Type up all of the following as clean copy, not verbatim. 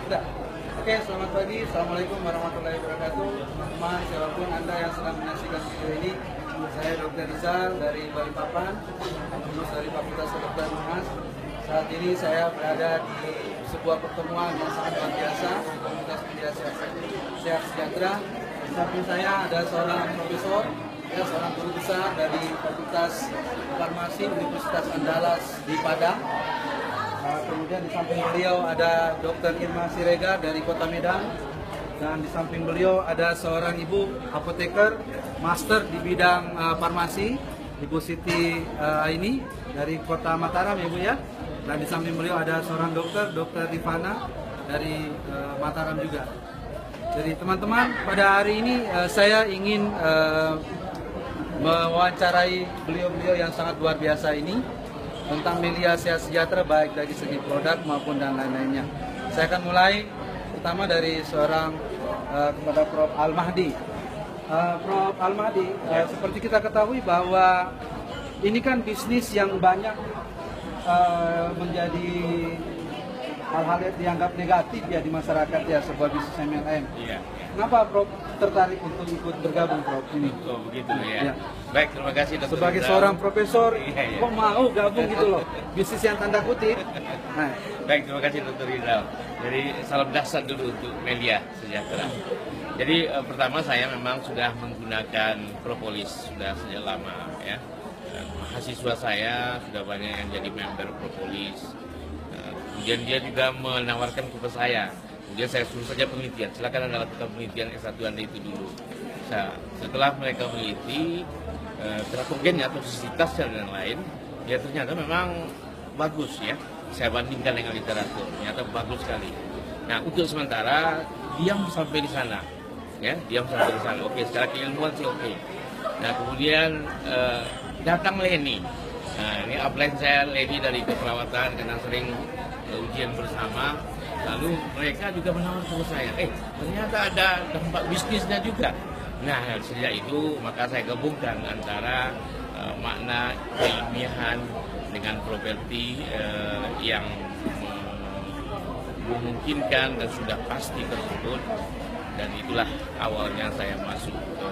Sudah. Oke, selamat pagi. Assalamualaikum warahmatullahi wabarakatuh. Teman-teman, siapapun Anda yang sedang menyaksikan video ini, saya Dr. Rizal dari Balikpapan, lulus dari Fakultas Kedokteran Unhas. Saat ini saya berada di sebuah pertemuan yang sangat luar biasa, komunitas media sehat sejahtera. Di samping saya ada seorang profesor, seorang guru besar dari Fakultas Farmasi Universitas Andalas di Padang. Kemudian di samping beliau ada Dr. Irma Siregar dari Kota Medan, dan di samping beliau ada seorang ibu apoteker master di bidang farmasi, Ibu Siti Aini dari Kota Mataram, Ibu ya. Dan di samping beliau ada seorang dokter, Dr. Rifana dari Mataram juga. Jadi teman-teman, pada hari ini saya ingin mewawancarai beliau-beliau yang sangat luar biasa ini tentang Melia Sehat Sejahtera, baik dari segi produk maupun dan lain-lainnya. Saya akan mulai pertama dari seorang kepada Prof. Al-Mahdi. Prof. Al-Mahdi, seperti kita ketahui bahwa ini kan bisnis yang banyak menjadi hal-hal yang dianggap negatif ya di masyarakat ya, sebuah bisnis MLM. Iya. Kenapa Prof tertarik untuk ikut bergabung Prof ini? Oh begitu ya. Baik, terima kasih Dr. Sebagai Rizal. seorang profesor, Iya. kok mau gabung gitu loh, bisnis yang tanda kutip. Nah, Baik, terima kasih Dr. Rizal. Jadi salam dahsyat dulu untuk Melia Sejahtera. Jadi pertama saya memang sudah menggunakan propolis sudah sejak lama ya. Mahasiswa saya sudah banyak yang jadi member propolis. Kemudian dia juga menawarkan kepada saya. Kemudian saya suruh saja penelitian, silakan Anda lakukan penelitian S1 Anda itu dulu. Nah, setelah mereka meneliti teratogennya, toksisitasnya dan lain, ya ternyata memang bagus ya. Saya bandingkan dengan literatur, ternyata bagus sekali. Nah, untuk sementara diam sampai di sana, ya, diam sampai di sana. Oke, secara keilmuan sih oke. Nah, kemudian datang Leni. Nah, ini upline saya Leni dari keperawatan karena sering ujian bersama. Lalu mereka juga menawarkan ke saya, ternyata ada dampak bisnisnya juga. Nah, sejak itu maka saya gabungkan antara makna keilmiahan dengan properti yang memungkinkan dan sudah pasti tersebut. Dan itulah awalnya saya masuk ke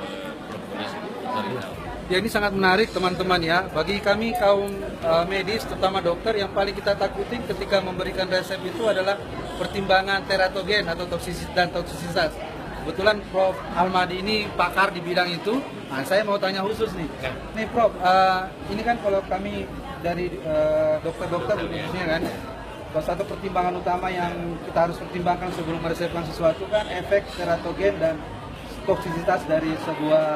propolis Rizal. ya ini sangat menarik teman-teman ya. Bagi kami kaum medis, terutama dokter, yang paling kita takutin ketika memberikan resep itu adalah pertimbangan teratogen atau toksisitas. Kebetulan Prof. Al-Mahdi ini pakar di bidang itu. Nah, saya mau tanya khusus nih. Nih Prof, ini kan kalau kami dari dokter-dokter khususnya kan, salah satu pertimbangan utama yang kita harus pertimbangkan sebelum meresepkan sesuatu kan efek teratogen dan toksisitas dari sebuah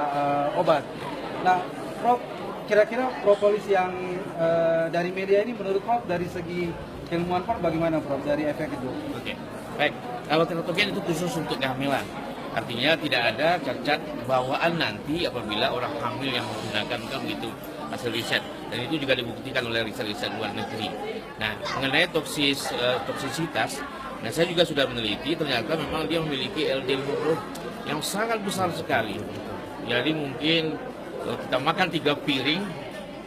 obat. Nah, Prof, kira-kira propolis yang dari media ini menurut Prof dari segi ilmuwan Prof bagaimana Prof dari efek itu? Oke, baik. Kalau teratogen itu khusus untuk kehamilan. Artinya tidak ada cacat bawaan nanti apabila orang hamil yang menggunakan kan gitu hasil riset. Dan itu juga dibuktikan oleh riset-riset luar negeri. Nah, mengenai toksisitas, nah saya juga sudah meneliti, ternyata memang dia memiliki LD50 yang sangat besar sekali. Jadi mungkin kalau kita makan 3 piring,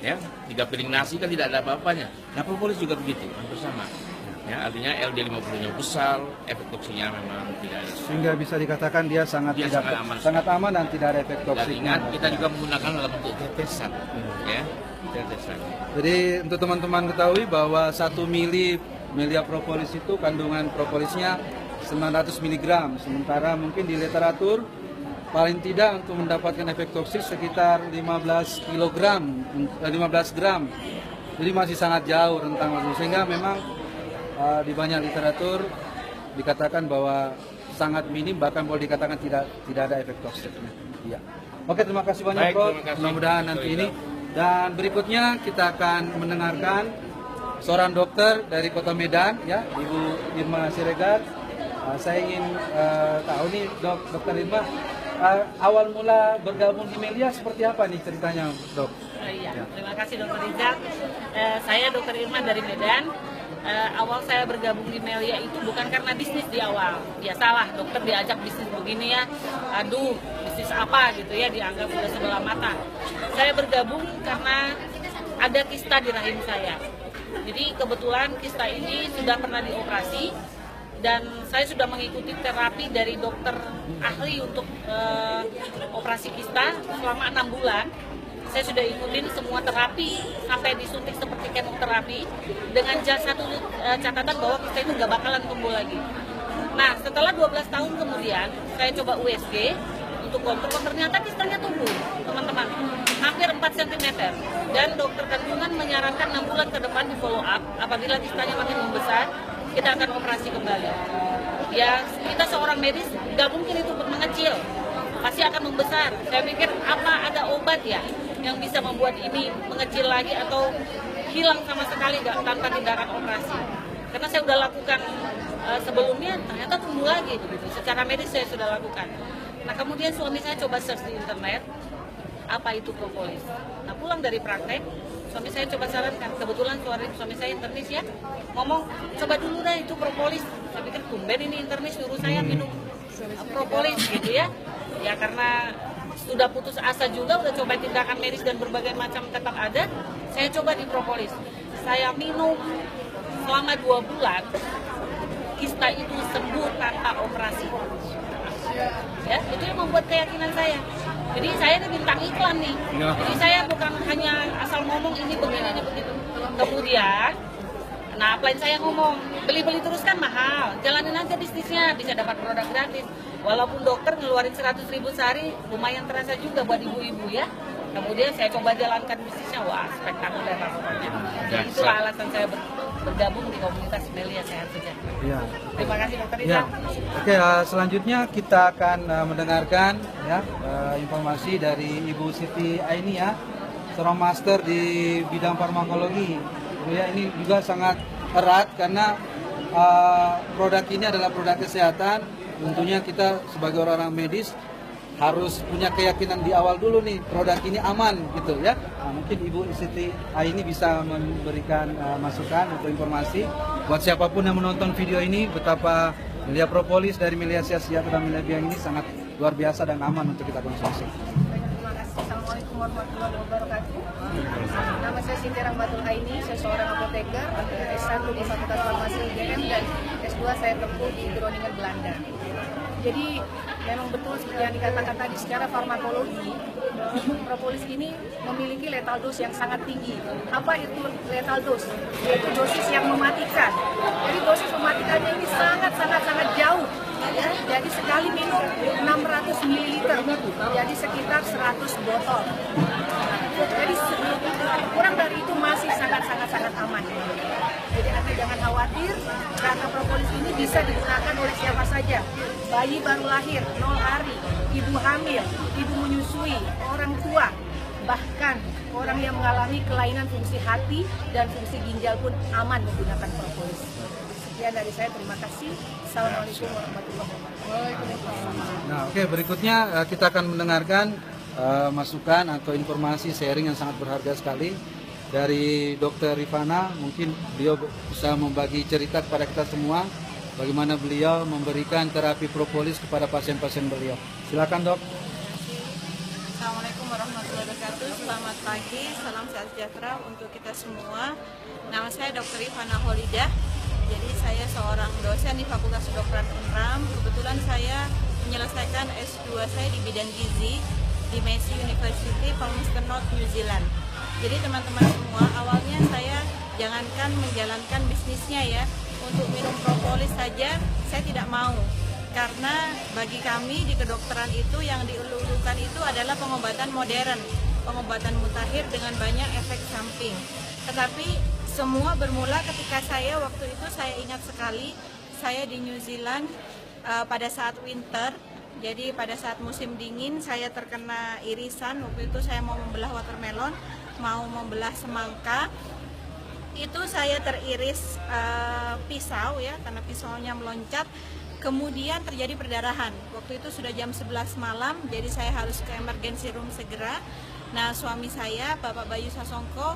ya 3 piring nasi kan tidak ada apa-apanya. Nah, propolis juga begitu, hampir sama. Ya, artinya LD50-nya besar, efek toksinya memang tidak ada. Sehingga bisa dikatakan dia sangat sangat aman dan tidak ada efek Dan toksik. ingat, kita juga menggunakan dalam bentuk tetesan, ya, tetesan. Jadi untuk teman-teman ketahui bahwa 1 Melia propolis itu kandungan propolisnya 900 mg, sementara mungkin di literatur paling tidak untuk mendapatkan efek toksik sekitar 15 gram. Jadi masih sangat jauh rentang waktu, sehingga memang di banyak literatur dikatakan bahwa sangat minim, bahkan boleh dikatakan tidak ada efek toksiknya. Iya. Oke, terima kasih banyak Prof. Mudah-mudahan nanti ini. Dan berikutnya kita akan mendengarkan seorang dokter dari Kota Medan, ya, Ibu Irma Siregar. Saya ingin tahu nih Dokter Irma, awal mula bergabung di Melia seperti apa nih ceritanya, Dok? Iya, terima kasih Dokter Rizal. Saya Dokter Irma dari Medan. Awal saya bergabung di Melia itu bukan karena bisnis di awal. Ya salah, dokter diajak bisnis begini ya, aduh bisnis apa gitu ya, dianggap sudah sebelah mata. Saya bergabung karena ada kista di rahim saya. Jadi kebetulan kista ini sudah pernah dioperasi, dan saya sudah mengikuti terapi dari dokter ahli untuk operasi kista selama 6 bulan. Saya sudah ikutin semua terapi sampai disuntik seperti kemoterapi dengan satu catatan bahwa kista itu nggak bakalan tumbuh lagi. Nah, setelah 12 tahun kemudian saya coba USG untuk kontrol, ternyata kistanya tumbuh, teman-teman, hampir 4 cm. Dan dokter kandungan menyarankan 6 bulan ke depan di follow up. Apabila kistanya makin membesar, kita akan operasi kembali. Ya, kita seorang medis nggak mungkin itu mengecil, pasti akan membesar. Saya pikir apa ada obat ya yang bisa membuat ini mengecil lagi atau hilang sama sekali nggak tanpa tindakan operasi. Karena saya sudah lakukan sebelumnya, ternyata tumbuh lagi. Secara medis saya sudah lakukan. Nah, kemudian suami saya coba search di internet, apa itu propolis. Nah, pulang dari praktek, suami saya coba sarankan, kebetulan suami saya internis ya, ngomong, coba dulu dah itu propolis. Saya pikir tumben ini internis nyuruh saya minum propolis gitu ya. Ya karena sudah putus asa juga, udah coba tindakan medis dan berbagai macam tetap ada, saya coba di propolis. Saya minum selama 2 bulan, kista itu sembuh tanpa operasi. Ya, itu yang membuat keyakinan saya. Jadi saya ini bintang iklan nih. Jadi saya bukan hanya asal ngomong ini begini ini begitu. Kemudian, nah upline saya ngomong, beli-beli terus kan mahal. Jalanin aja bisnisnya, bisa dapat produk gratis. Walaupun dokter ngeluarin 100.000 sehari, lumayan terasa juga buat ibu-ibu ya. Kemudian saya coba jalankan bisnisnya, wah spektakuler lah pokoknya. Jadi itulah alasan saya bergabung di komunitas Melia Sehat Sejahtera. Ya. Terima kasih Dokter Ya. Rizal. Oke, selanjutnya kita akan mendengarkan ya informasi dari Ibu Siti Aini ya, seorang master di bidang farmakologi. Ya, ini juga sangat erat karena produk ini adalah produk kesehatan. Tentunya kita sebagai orang-orang medis harus punya keyakinan di awal dulu nih, produk ini aman gitu ya. Nah, mungkin Ibu Siti Aini bisa memberikan masukan atau informasi buat siapapun yang menonton video ini, betapa Melia Propolis dari Melia Sehat Sejahtera Melia Biang ini sangat luar biasa dan aman untuk kita konsumsi. Terima kasih. Assalamualaikum warahmatullahi wabarakatuh. Nama saya Siti Rahmatul Aini, saya seorang apoteker, S1 di Fakultas Farmasi UGM dan S2 saya tempuh di Groningen, Belanda. Jadi memang betul seperti yang dikatakan tadi, secara farmakologi propolis ini memiliki lethal dose yang sangat tinggi. Apa itu lethal dose? Yaitu dosis yang mematikan. Jadi dosis mematikannya ini sangat jauh. Ya, jadi sekali minum 600 ml, jadi sekitar 100 botol. Jadi kurang dari itu masih sangat aman. Jadi Anda jangan khawatir, karena propolis ini bisa digunakan oleh siapa saja. Bayi baru lahir, 0 hari, ibu hamil, ibu menyusui, orang tua, bahkan orang yang mengalami kelainan fungsi hati dan fungsi ginjal pun aman menggunakan propolis. Sekian dari saya, terima kasih. Assalamualaikum warahmatullahi wabarakatuh. Nah, oke, berikutnya kita akan mendengarkan masukan atau informasi sharing yang sangat berharga sekali dari Dr. Rifana. Mungkin beliau bisa membagi cerita kepada kita semua bagaimana beliau memberikan terapi propolis kepada pasien-pasien beliau. Silakan, Dok. Assalamualaikum warahmatullahi wabarakatuh. Selamat pagi, salam sehat sejahtera untuk kita semua. Nama saya Dr. Rifana Holidah. Jadi saya seorang dosen di Fakultas Kedokteran UNRAM. Kebetulan saya menyelesaikan S2 saya di bidang gizi di Massey University, Palmerston North, New Zealand. Jadi teman-teman semua, awalnya saya jangankan menjalankan bisnisnya ya, untuk minum propolis saja saya tidak mau. Karena bagi kami di kedokteran itu yang dielulukan itu adalah pengobatan modern, pengobatan mutakhir dengan banyak efek samping. Tetapi semua bermula ketika saya waktu itu, saya ingat sekali, saya di New Zealand pada saat winter. Jadi pada saat musim dingin saya terkena irisan. Waktu itu saya mau membelah watermelon, mau membelah semangka. Itu saya teriris pisau ya, karena pisaunya meloncat. Kemudian terjadi perdarahan. Waktu itu sudah jam 11 malam, jadi saya harus ke emergency room segera. Nah, suami saya, Bapak Bayu Sasongko,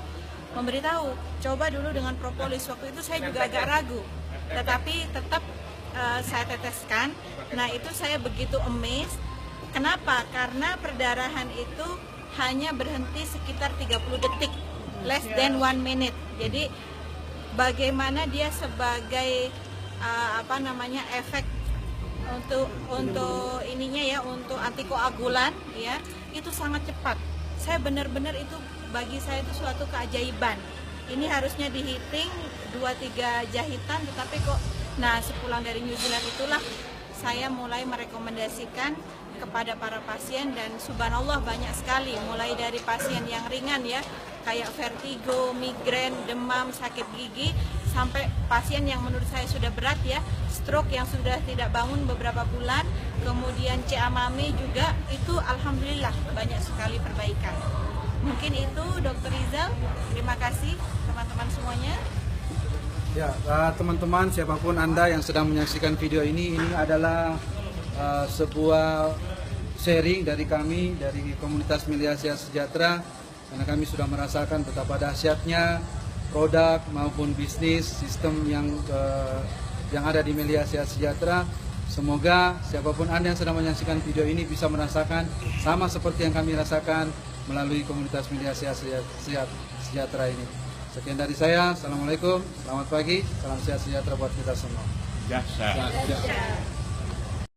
memberitahu, coba dulu dengan propolis. Waktu itu saya juga agak ragu, tetapi tetap saya teteskan. Nah, itu saya begitu amazed. Kenapa? Karena perdarahan itu hanya berhenti sekitar 30 detik, less than 1 minute. Jadi bagaimana dia sebagai efek untuk ininya ya, untuk antikoagulan ya, itu sangat cepat. Saya benar-benar itu, bagi saya itu suatu keajaiban. Ini harusnya dihiting 2-3 jahitan, tetapi kok, nah sepulang dari New Zealand itulah saya mulai merekomendasikan kepada para pasien, dan subhanallah banyak sekali, mulai dari pasien yang ringan ya, kayak vertigo, migrain, demam, sakit gigi, sampai pasien yang menurut saya sudah berat ya, stroke yang sudah tidak bangun beberapa bulan, kemudian CA-MAME juga, itu alhamdulillah banyak sekali perbaikan. Mungkin itu Dr. Rizal, terima kasih teman-teman semuanya. Ya, teman-teman, siapapun Anda yang sedang menyaksikan video ini adalah sebuah sharing dari kami, dari komunitas Melia Sehat Sejahtera, karena kami sudah merasakan betapa dahsyatnya produk maupun bisnis sistem yang ada di Melia Sehat Sejahtera. Semoga siapapun Anda yang sedang menyaksikan video ini bisa merasakan sama seperti yang kami rasakan melalui komunitas Melia Sehat Sejahtera ini. Sekian dari saya, Assalamualaikum, selamat pagi, salam sehat sejahtera buat kita semua. Jaksa.